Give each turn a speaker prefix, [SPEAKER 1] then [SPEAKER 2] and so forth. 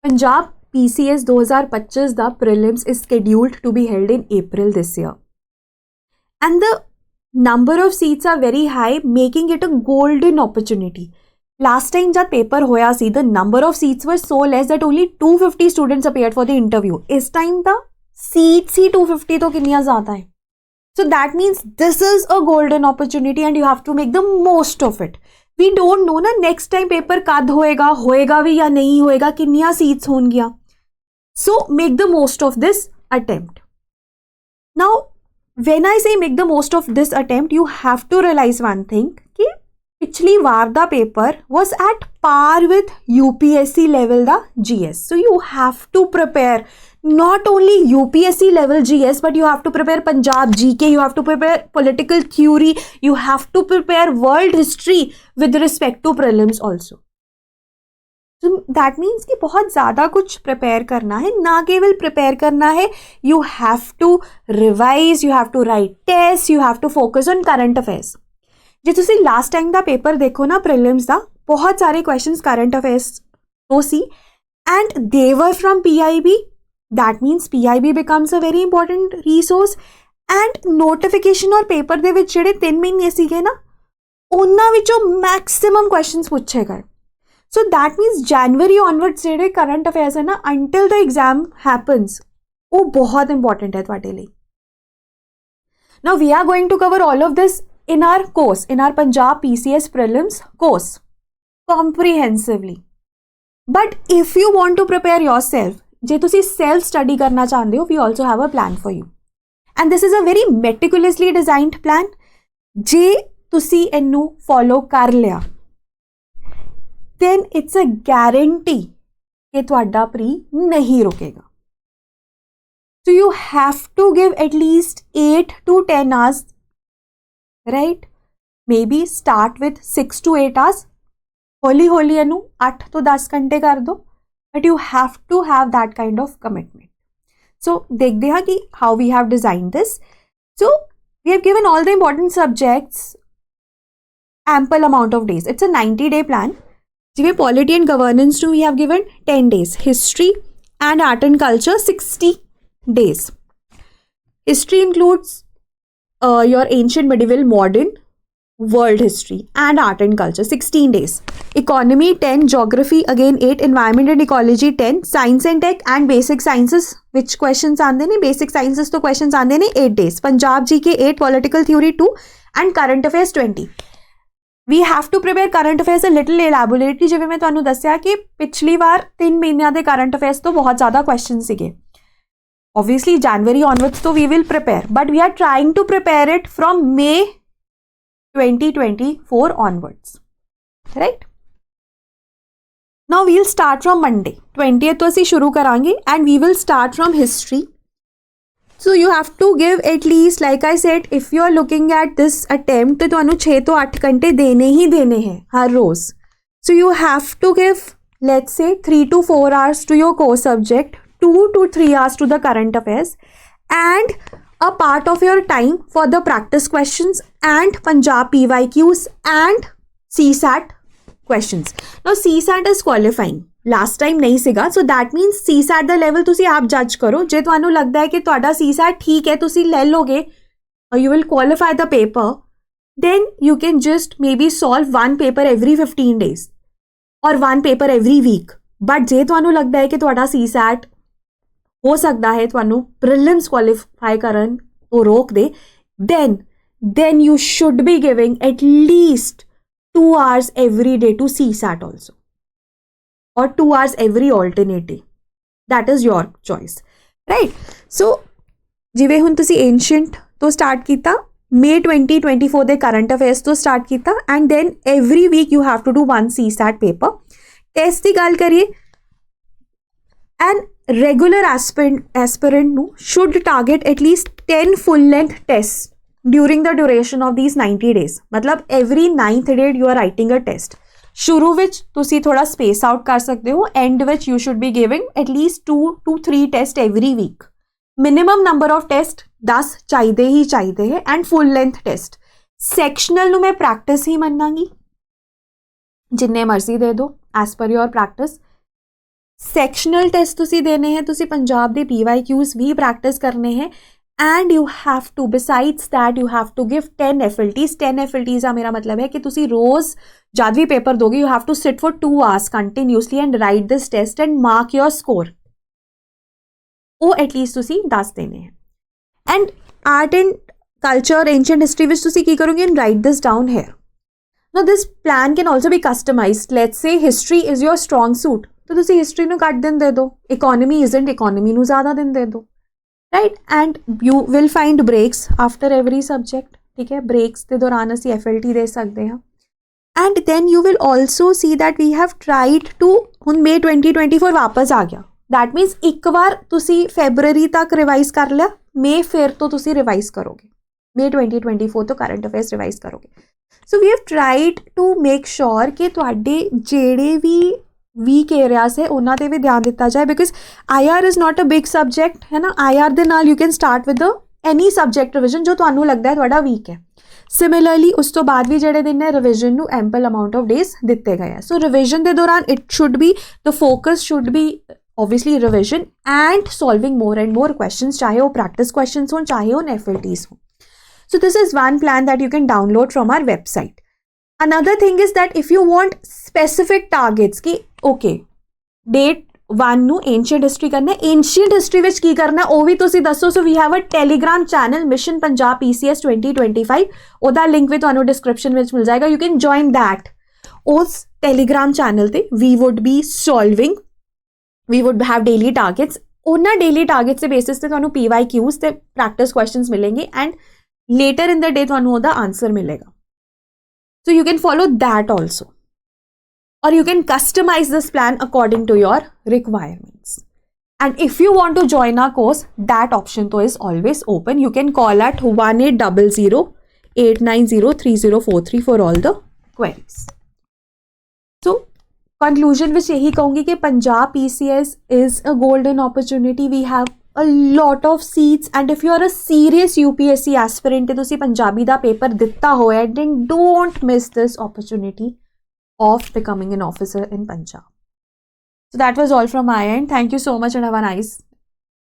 [SPEAKER 1] Punjab PCS 2025 the prelims is scheduled to be held in April this year. And the number of seats are very high, making it a golden opportunity. Last time जब paper होया सी, the number of seats were so less that only 250 students appeared for the interview. इस time the seats ही 250 तो कितनी ज़्यादा है. So that means this is a golden opportunity and you have to make the most of it. We don't know ना next time paper कद होएगा भी या नहीं होएगा, कितनियाँ seats होंगियाँ. So make the most of this attempt. Now, when I say make the most of this attempt, you have to realize one thing कि पिछली बार the paper was at par with UPSC level the GS. So you have to prepare not only UPSC level GS, but you have to prepare Punjab GK, you have to prepare political theory, you have to prepare world history with respect to prelims also. So that means कि बहुत ज़्यादा कुछ prepare करना है, ना केवल prepare करना है, you have to revise, you have to write tests, you have to focus on current affairs. जे तुसी last time दा paper देखो ना prelims दा, बहुत सारे questions current affairs तो सी, and they were from PIB. That means PIB becomes a very important resource. And notification और paper ਦੇ ਵਿੱਚ ਜਿਹੜੇ 3 ਮਹੀਨੇ ਸੀਗੇ ਨਾ, ਉਹਨਾਂ ਵਿੱਚੋਂ maximum questions ਪੁੱਛੇ ਗਏ. So that means January onwards ਜਿਹੜੇ current affairs ਹੈ ਨਾ, until the exam happens, ਉਹ ਬਹੁਤ important ਹੈ ਤੁਹਾਡੇ ਲਈ. Now we are going to cover all of this in our course, in our Punjab PCS prelims course, comprehensively. But if you want to prepare yourself, ਜੇ ਤੁਸੀਂ self study ਕਰਨਾ ਚਾਹੁੰਦੇ ਹੋ, we also have a plan for you. And this is a very meticulously designed plan. ਜੇ ਤੁਸੀਂ ਇਹਨੂੰ follow ਕਰ ਲਿਆ, then it's a guarantee कि ਤੁਹਾਡਾ pre नहीं रुकेगा. So you have to give at least 8 to 10 hours, right? Maybe start with 6 to 8 hours. हौली हौली ਇਹਨੂੰ 8 ਤੋਂ 10 ਘੰਟੇ ਕਰ ਦੋ. But you have to have that kind of commitment. So देखते हैं कि how we have designed this. So we have given all the important subjects ample amount of days. It's a 90-day plan. जिवे polity and governance to we have given 10 days. History and art and culture 60 days. History includes your ancient, medieval, modern, world history and art and culture 16 days. Economy 10, geography again 8, environment and ecology 10, science and tech and basic sciences which questions आंदे ने, basic sciences तो questions आंदे ने 8 days. Punjab GK 8, political theory 2 and current affairs 20. We have to prepare current affairs a little elaborately. जिਵੇਂ मैं ਤੁਹਾਨੂੰ ਦੱਸਿਆ ਕਿ ਪਿਛਲੀ ਵਾਰ 3 ਮਹੀਨਿਆਂ ਦੇ current affairs ਤੋਂ ਬਹੁਤ ਜ਼ਿਆਦਾ questions ਸੀਗੇ. Obviously January onwards तो we will prepare, but we are trying to prepare it from May 2024 onwards, right? Now we'll start from Monday 20th तो ਅਸੀਂ ਸ਼ੁਰੂ ਕਰਾਂਗੇ and we will start from history. So you have to give at least, like I said, if you are looking at this attempt तो ਤੁਹਾਨੂੰ 6 ਤੋਂ 8 ਘੰਟੇ ਦੇਣੇ ਹੀ ਦੇਣੇ हैं हर रोज. So you have to give, let's say 3 to 4 hours to your core subject, 2 to 3 hours to the current affairs, and a part of your time for the practice questions and Punjab PYQs and CSAT questions. Now CSAT is qualifying. Last time नहीं सीगा, so that means CSAT the level ਤੁਸੀਂ ਆਪ judge ਕਰੋ. ਜੇ ਤੁਹਾਨੂੰ ਲੱਗਦਾ ਹੈ ਕਿ ਤੁਹਾਡਾ CSAT ਠੀਕ ਹੈ, ਤੁਸੀਂ ਲੈ ਲੋਗੇ, you will qualify the paper, then you can just maybe solve one paper every 15 days or one paper every week. But ਜੇ ਤੁਹਾਨੂੰ ਲੱਗਦਾ ਹੈ ਕਿ ਤੁਹਾਡਾ CSAT ਹੋ ਸਕਦਾ ਹੈ ਤੁਹਾਨੂੰ prelims qualify ਕਰਨ ਤੋਂ ਰੋਕ ਦੇ, then you should be giving at least 2 hours every day to CSAT also, or 2 hours every alternate day. That is your choice, right? So ਜਿਵੇਂ ਹੁਣ ਤੁਸੀਂ ancient ਤੋਂ start ਕੀਤਾ, May 2024 ਦੇ current affairs ਤੋਂ start ਕੀਤਾ, and then every week you have to do one CSAT paper. Test ਦੀ ਗੱਲ ਕਰੀਏ, and regular aspirant ਨੂੰ should target at least 10 full length tests during the duration of these 90 days. मतलब every 9th day you are writing a test. ਸ਼ੁਰੂ ਵਿੱਚ ਤੁਸੀਂ ਥੋੜਾ space out ਕਰ ਸਕਦੇ ਹੋ, end ਵਿੱਚ you should be giving at least 2 to 3 tests every week. Minimum number of test 10 ਚਾਹੀਦੇ ਹੀ ਚਾਹੀਦੇ ਹੈ, and full length test. Sectional ਨੂੰ ਮੈਂ practice ਹੀ ਮੰਨਾਂਗੀ, ਜਿੰਨੇ ਮਰਜ਼ੀ ਦੇ ਦਿਓ as per your practice. Sectional test ਤੁਸੀਂ ਦੇਣੇ ਹੈ, ਤੁਸੀਂ ਪੰਜਾਬ ਦੇ PYQs ਵੀ ਪ੍ਰੈਕਟਿਸ ਕਰਨੇ ਹੈ, and you have to, besides that you have to give 10 FLTs. 10 FLTs ਦਾ ਮੇਰਾ ਮਤਲਬ ਹੈ ਕਿ ਤੁਸੀਂ ਰੋਜ਼ ਜਦ ਵੀ ਪੇਪਰ ਦੋਗੇ you have to sit for 2 hours continuously and write this test and mark your score. ਉਹ ਐਟਲੀਸਟ ਤੁਸੀਂ ਦੱਸ ਦੇਣੇ ਹੈ. And art and culture, ancient history ਵਿੱਚ ਤੁਸੀਂ ਕੀ ਕਰੋਗੇ, and write this down here. Now this plan can also be customized. Let's say history is your strong suit, ਤਾਂ ਤੁਸੀਂ ਹਿਸਟਰੀ ਨੂੰ ਘੱਟ ਦਿਨ ਦੇ ਦਿਓ. ਇਕੋਨਮੀ isn't, ਇਕੋਨਮੀ ਨੂੰ ਜ਼ਿਆਦਾ ਦਿਨ ਦੇ ਦਿਓ. Right, and you will find breaks after every subject. ठीक है, breaks ਦੇ ਦੌਰਾਨ ਅਸੀਂ FLT ਦੇ ਸਕਦੇ ਹਾਂ. And then you will also see that we have tried to, ਹੁਣ May 2024 ਵਾਪਸ ਆ ਗਿਆ. That means ਇੱਕ ਵਾਰ ਤੁਸੀਂ February ਤੱਕ ਰਿਵਾਈਜ਼ ਕਰ ਲਿਆ, May ਫਿਰ ਤੋਂ ਤੁਸੀਂ ਰਿਵਾਈਜ਼ ਕਰੋਗੇ, May 2024 ਤੋਂ ਕਰੰਟ ਅਫੇਅਰਸ ਰਿਵਾਈਜ਼ ਕਰੋਗੇ. So we have tried to make sure ਕਿ ਤੁਹਾਡੇ ਜਿਹੜੇ ਵੀ ਵੀਕ ਏਰੀਆਜ਼ ਹੈ ਉਹਨਾਂ 'ਤੇ ਵੀ ਧਿਆਨ ਦਿੱਤਾ ਜਾਏ, because IR is not a big subject ਹੈ ਨਾ. IR ਦੇ ਨਾਲ you can start with any subject revision ਜੋ ਤੁਹਾਨੂੰ ਲੱਗਦਾ ਹੈ ਤੁਹਾਡਾ ਵੀਕ ਹੈ. ਸਿਮਿਲਰਲੀ ਉਸ ਤੋਂ ਬਾਅਦ ਵੀ ਜਿਹੜੇ ਦਿਨ ਹੈ ਰਿਵਿਜ਼ਨ ਨੂੰ ਐਂਪਲ ਅਮਾਊਂਟ ਆਫ ਡੇਜ਼ ਦਿੱਤੇ ਗਏ ਹੈ. ਸੋ ਰਿਵਿਜ਼ਨ ਦੇ ਦੌਰਾਨ it should be, the focus should be obviously revision and solving more and more questions, ਚਾਹੇ ਉਹ practice questions ਹੋਣ, ਚਾਹੇ ਉਹ FLTs ਹੋਣ. So this is one plan that you can download from our website. Another thing is that if you want specific targets कि okay date 1 ਨੂੰ ancient history ਕਰਨਾ ਹੈ, ancient history ਵਿੱਚ ਕੀ ਕਰਨਾ ਹੈ ਉਹ ਵੀ ਤੁਸੀਂ ਦੱਸੋ. So we have a telegram channel Mission Punjab PCS 2025, ਉਹਦਾ ਲਿੰਕ ਵੀ ਤੁਹਾਨੂੰ ਡਿਸਕ੍ਰਿਪਸ਼ਨ ਵਿੱਚ ਮਿਲ ਜਾਏਗਾ. You can join that. ਉਸ telegram channel ਤੇ we would be solving, we would have daily targets. ਉਹਨਾਂ daily targets ਦੇ basis ਤੇ ਤੁਹਾਨੂੰ PYQs ਤੇ practice questions ਮਿਲेंगे and later in the day ਤੁਹਾਨੂੰ ਉਹਦਾ answer ਮਿਲੇਗਾ. So you can follow that also, or you can customize this plan according to your requirements. And if you want to join our course, that option though is always open. You can call at 1800 890 3043 for all the queries. So conclusion ਵਿੱਚ ਇਹੀ ਕਹੂੰਗੀ ਕਿ Punjab PCS is a golden opportunity. We have a lot of seats, and if you are a serious UPSC aspirant ਤੇ ਤੁਸੀਂ ਪੰਜਾਬੀ ਦਾ paper ਦਿੱਤਾ ਹੋਇਆ, then don't miss this opportunity of becoming an officer in Punjab. So that was all from my end. Thank you so much and have a nice